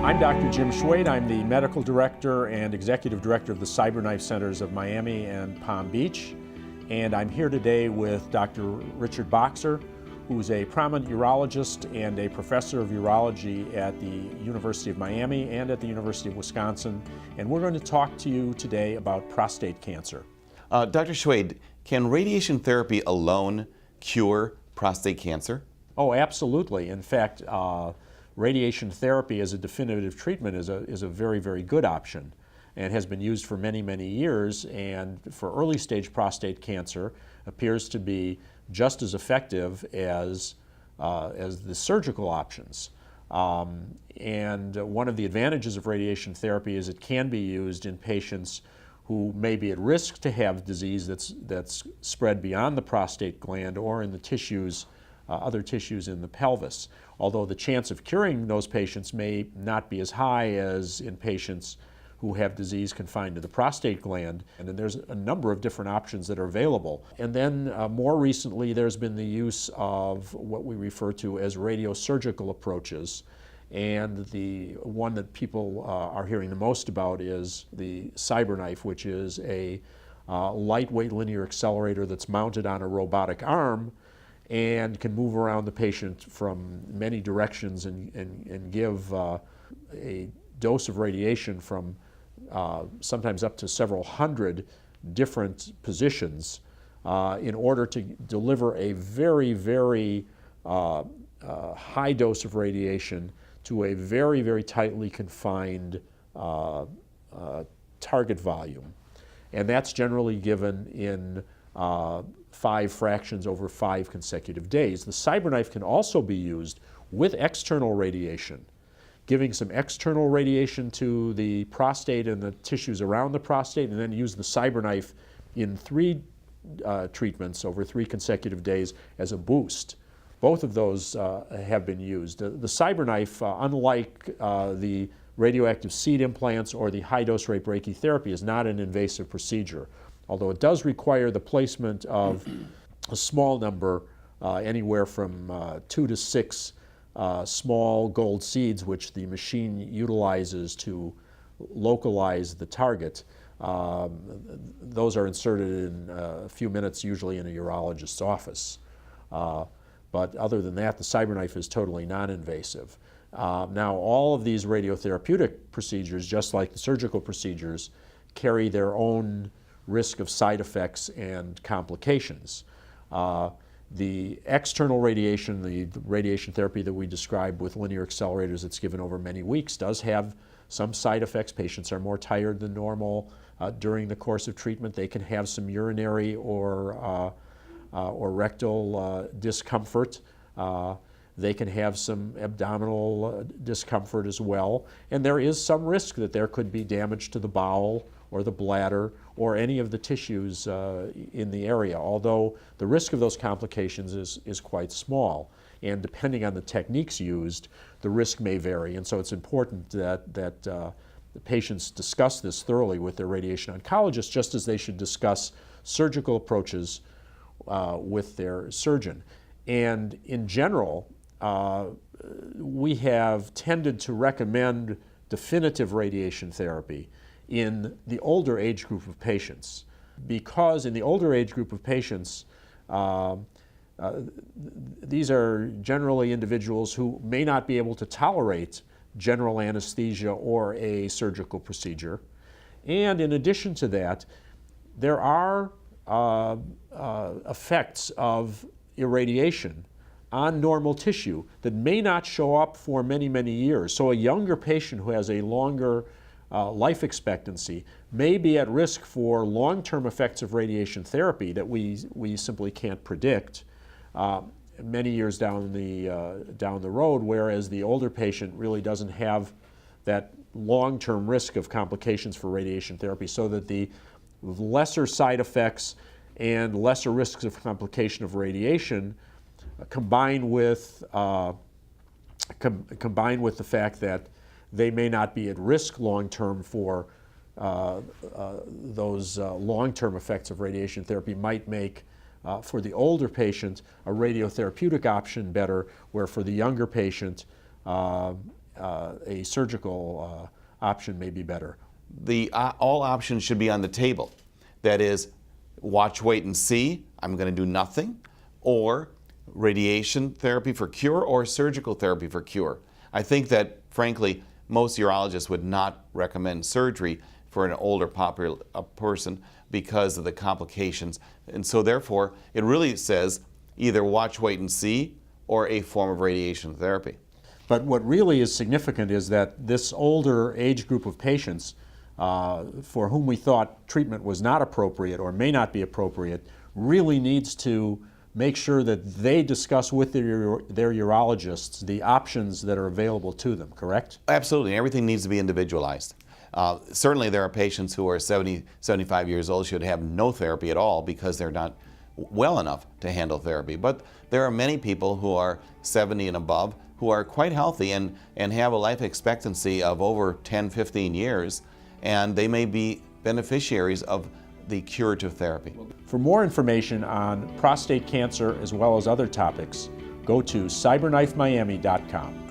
I'm Dr. Jim Schwade. I'm the Medical Director and Executive Director of the Cyberknife Centers of Miami and Palm Beach. And I'm here today with Dr. Richard Boxer, who's a prominent urologist and a professor of urology at the University of Miami and at the University of Wisconsin. And we're going to talk to you today about prostate cancer. Dr. Schwade, can radiation therapy alone cure prostate cancer? Oh, absolutely. In fact, radiation therapy as a definitive treatment is a very, very good option and has been used for many, many years, and for early stage prostate cancer appears to be just as effective as the surgical options. And one of the advantages of radiation therapy is it can be used in patients who may be at risk to have disease that's spread beyond the prostate gland or in the tissues, other tissues in the pelvis. Although the chance of curing those patients may not be as high as in patients who have disease confined to the prostate gland. And then there's a number of different options that are available. And then more recently, there's been the use of what we refer to as radiosurgical approaches. And the one that people are hearing the most about is the Cyberknife, which is a lightweight linear accelerator that's mounted on a robotic arm and can move around the patient from many directions and give a dose of radiation from sometimes up to several hundred different positions in order to deliver a very, very high dose of radiation to a very, very tightly confined target volume. And that's generally given in 5 fractions over 5 consecutive days. The Cyberknife can also be used with external radiation, giving some external radiation to the prostate and the tissues around the prostate, and then use the Cyberknife in 3 treatments over 3 consecutive days as a boost. Both of those have been used. The Cyberknife, unlike the radioactive seed implants or the high-dose rate brachytherapy, is not an invasive procedure, although it does require the placement of a small number, anywhere from 2 to 6 small gold seeds, which the machine utilizes to localize the target. Those are inserted in a few minutes, usually in a urologist's office. But other than that, the Cyberknife is totally non-invasive. Now, all of these radiotherapeutic procedures, just like the surgical procedures, carry their own risk of side effects and complications. The external radiation, the radiation therapy that we described with linear accelerators that's given over many weeks, does have some side effects. Patients are more tired than normal during the course of treatment. They can have some urinary or rectal discomfort. They can have some abdominal discomfort as well. And there is some risk that there could be damage to the bowel or the bladder or any of the tissues in the area, although the risk of those complications is quite small. And depending on the techniques used, the risk may vary. And so it's important that the patients discuss this thoroughly with their radiation oncologist, just as they should discuss surgical approaches with their surgeon. And in general, we have tended to recommend definitive radiation therapy in the older age group of patients, because in the older age group of patients, these are generally individuals who may not be able to tolerate general anesthesia or a surgical procedure. And in addition to that, there are effects of irradiation on normal tissue that may not show up for many, many years. So a younger patient who has a longer life expectancy may be at risk for long-term effects of radiation therapy that we simply can't predict many years down the road, whereas the older patient really doesn't have that long-term risk of complications for radiation therapy, so that the lesser side effects and lesser risks of complication of radiation combined with the fact that they may not be at risk long-term for those long-term effects of radiation therapy might make, for the older patient, a radiotherapeutic option better, where for the younger patient, a surgical option may be better? All options should be on the table. That is, watch, wait, and see, I'm going to do nothing, or radiation therapy for cure, or surgical therapy for cure. I think that, frankly, most urologists would not recommend surgery for an older person because of the complications. And so therefore, it really says either watch, wait, and see, or a form of radiation therapy. But what really is significant is that this older age group of patients for whom we thought treatment was not appropriate or may not be appropriate really needs to make sure that they discuss with their urologists the options that are available to them, correct? Absolutely. Everything needs to be individualized. Certainly there are patients who are 70, 75 years old should have no therapy at all because they're not well enough to handle therapy. But there are many people who are 70 and above who are quite healthy and have a life expectancy of over 10, 15 years, and they may be beneficiaries of the curative therapy. For more information on prostate cancer as well as other topics, go to cyberknifemiami.com.